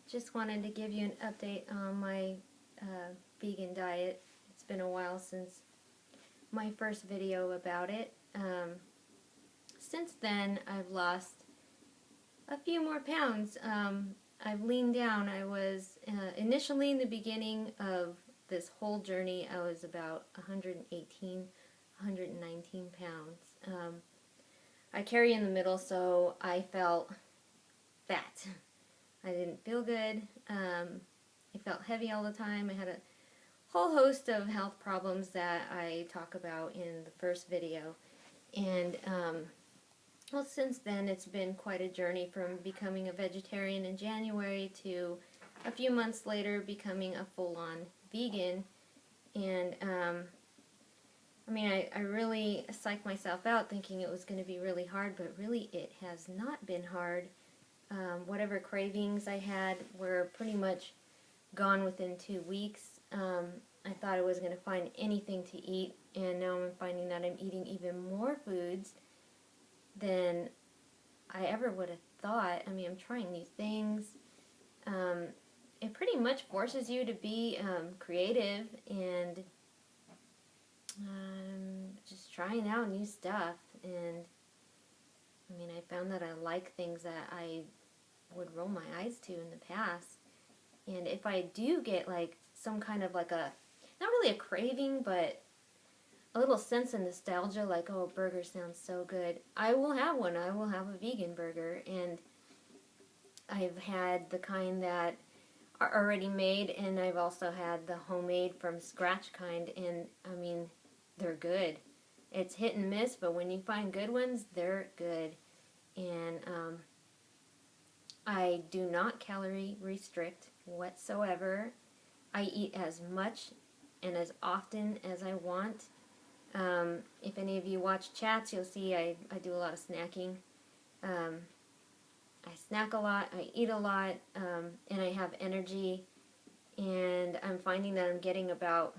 Just wanted to give you an update on my vegan diet. It's been a while since my first video about it. Since then, I've lost a few more pounds. I've leaned down. I was initially in the beginning of this whole journey, I was about 118, 119 pounds. I carry in the middle, so I felt fat. I didn't feel good. I felt heavy all the time. I had a whole host of health problems that I talk about in the first video. And, well, since then it's been quite a journey from becoming a vegetarian in January to a few months later becoming a full-on vegan. And, I mean, I really psyched myself out thinking it was going to be really hard, but really it has not been hard. Whatever cravings I had were pretty much gone within 2 weeks. I thought I was going to find anything to eat, and now I'm finding that I'm eating even more foods than I ever would have thought. I mean, I'm trying new things. It pretty much forces you to be creative and just trying out new stuff. And I mean, I found that I like things that I would roll my eyes to in the past. And if I do get like some kind of like a, not really a craving, but a little sense of nostalgia, like, oh, a burger sounds so good, I will have one. I will have a vegan burger. And I've had the kind that are already made, and I've also had the homemade from scratch kind, and I mean, they're good. It's hit and miss, but when you find good ones, they're good. And I do not calorie restrict whatsoever. I eat as much and as often as I want. If any of you watch chats, you'll see I do a lot of snacking. I snack a lot, I eat a lot, and I have energy. And I'm finding that I'm getting about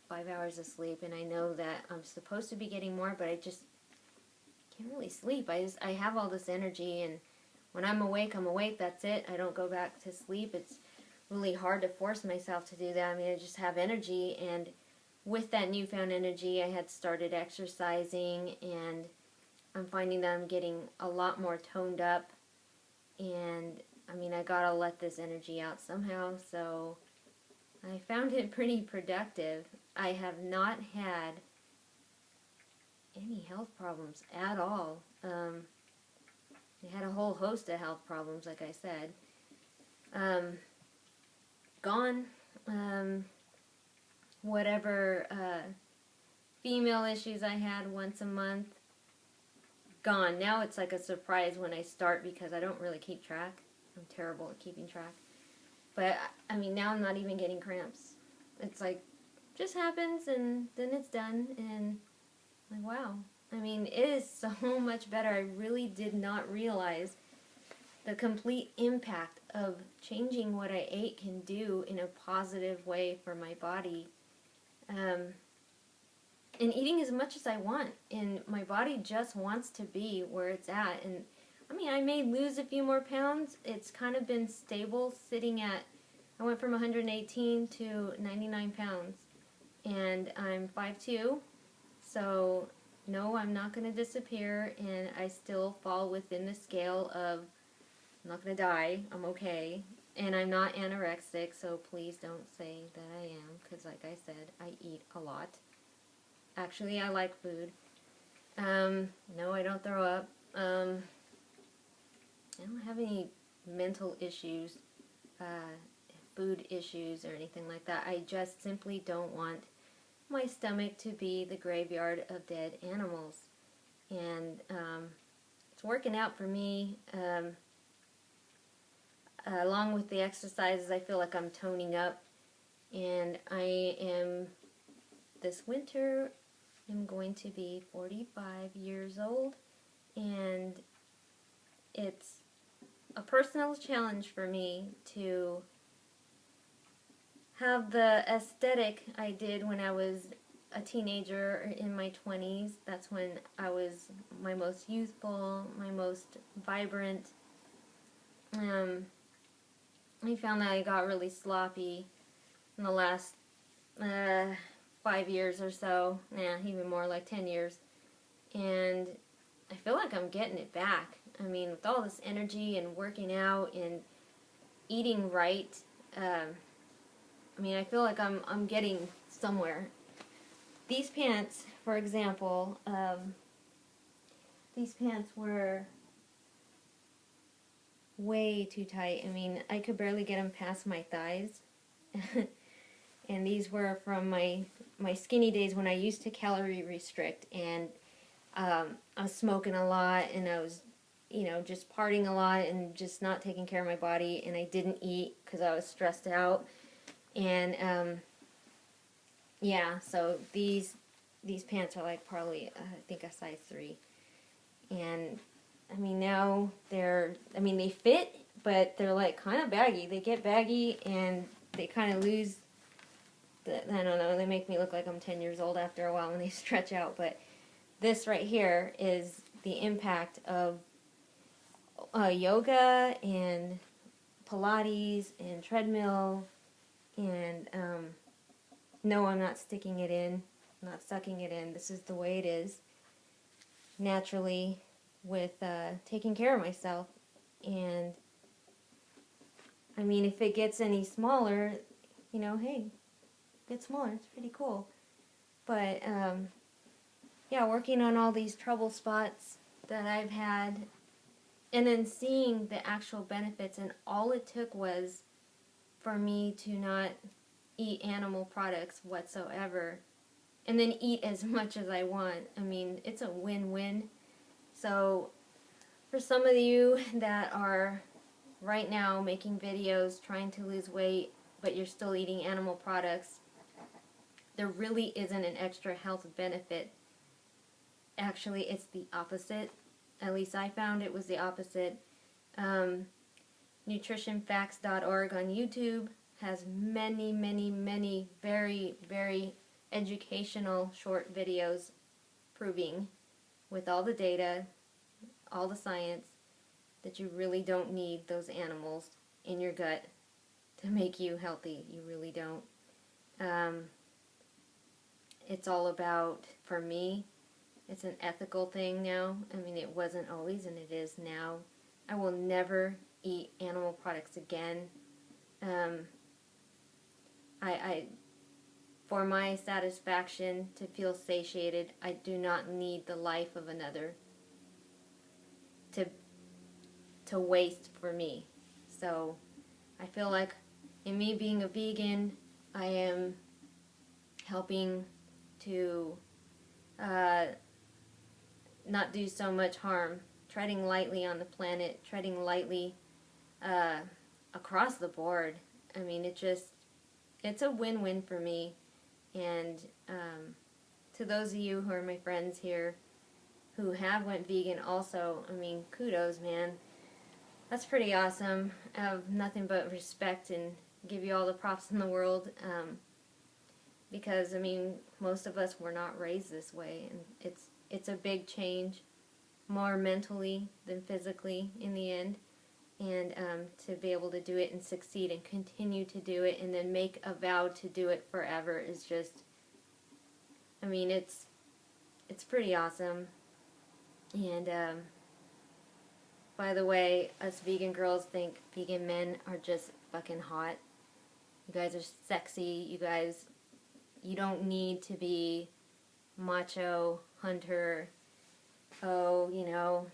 5 hours of sleep, and I know that I'm supposed to be getting more, but I just can't really sleep. I have all this energy, and when I'm awake, that's it. I don't go back to sleep. It's really hard to force myself to do that. I mean, I just have energy, and with that newfound energy, I had started exercising, and I'm finding that I'm getting a lot more toned up, and I mean, I gotta let this energy out somehow, so I found it pretty productive. I have not had any health problems at all. I had a whole host of health problems, like I said. Gone. Whatever female issues I had once a month, gone. Now it's like a surprise when I start because I don't really keep track. I'm terrible at keeping track. But, I mean, now I'm not even getting cramps. It's like, just happens and then it's done, and like, wow. I mean, it is so much better. I really did not realize the complete impact of changing what I ate can do in a positive way for my body. And eating as much as I want, and my body just wants to be where it's at. And I mean, I may lose a few more pounds. It's kind of been stable, sitting at, I went from 118 to 99 pounds, and I'm 5'2", so no, I'm not going to disappear, and I still fall within the scale of, I'm not going to die, I'm okay, and I'm not anorexic, so please don't say that I am, because like I said, I eat a lot. Actually, I like food. No, I don't throw up. I don't have any mental issues, food issues, or anything like that. I just simply don't want my stomach to be the graveyard of dead animals. And it's working out for me. Along with the exercises, I feel like I'm toning up. And I am, this winter, I'm going to be 45 years old, and it's a personal challenge for me to have the aesthetic I did when I was a teenager or in my 20s. That's when I was my most youthful, my most vibrant. I found that I got really sloppy in the last 5 years or so. Nah, even more, like 10 years. And I feel like I'm getting it back. I mean, with all this energy and working out and eating right, I mean, I feel like I'm getting somewhere. These pants, for example, these pants were way too tight. I mean, I could barely get them past my thighs. And these were from my skinny days when I used to calorie restrict, and I was smoking a lot, and I was, you know, just partying a lot and just not taking care of my body, and I didn't eat because I was stressed out. And yeah, so these pants are like probably I think a size 3. And I mean, now I mean, they fit, but they're like kind of baggy. They get baggy and they kind of lose I don't know, they make me look like I'm 10 years old after a while when they stretch out. But this right here is the impact of yoga and Pilates and treadmill. And no, I'm not sticking it in, I'm not sucking it in. This is the way it is, naturally, with taking care of myself. And I mean, if it gets any smaller, you know, hey, get smaller, it's pretty cool. But yeah, working on all these trouble spots that I've had, and then seeing the actual benefits, and all it took was for me to not eat animal products whatsoever, and then eat as much as I want. I mean, it's a win-win. So for some of you that are right now making videos trying to lose weight, but you're still eating animal products, there really isn't an extra health benefit. Actually, it's the opposite. At least I found it was the opposite. NutritionFacts.org on YouTube has many, many, many very, very educational short videos proving, with all the data, all the science, that you really don't need those animals in your gut to make you healthy. You really don't. It's all about, for me, it's an ethical thing now. I mean, it wasn't always, and it is now. I will never eat animal products again. For my satisfaction, to feel satiated, I do not need the life of another to waste for me. So I feel like in me being a vegan, I am helping to not do so much harm, treading lightly on the planet, treading lightly across the board. I mean, it's a win-win for me. And to those of you who are my friends here who have went vegan also, I mean, kudos, man. That's pretty awesome. I have nothing but respect and give you all the props in the world. Because, I mean, most of us were not raised this way, and it's a big change, more mentally than physically in the end. And to be able to do it and succeed and continue to do it and then make a vow to do it forever is just, I mean, it's pretty awesome. And by the way, us vegan girls think vegan men are just fucking hot. You guys are sexy. You don't need to be macho, hunter, oh, you know,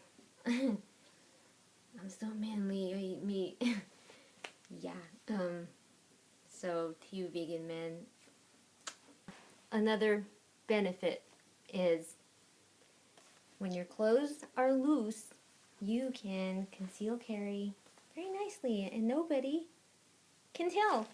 I'm so manly, I eat meat. Yeah. So to you vegan men, another benefit is when your clothes are loose, you can conceal carry very nicely and nobody can tell.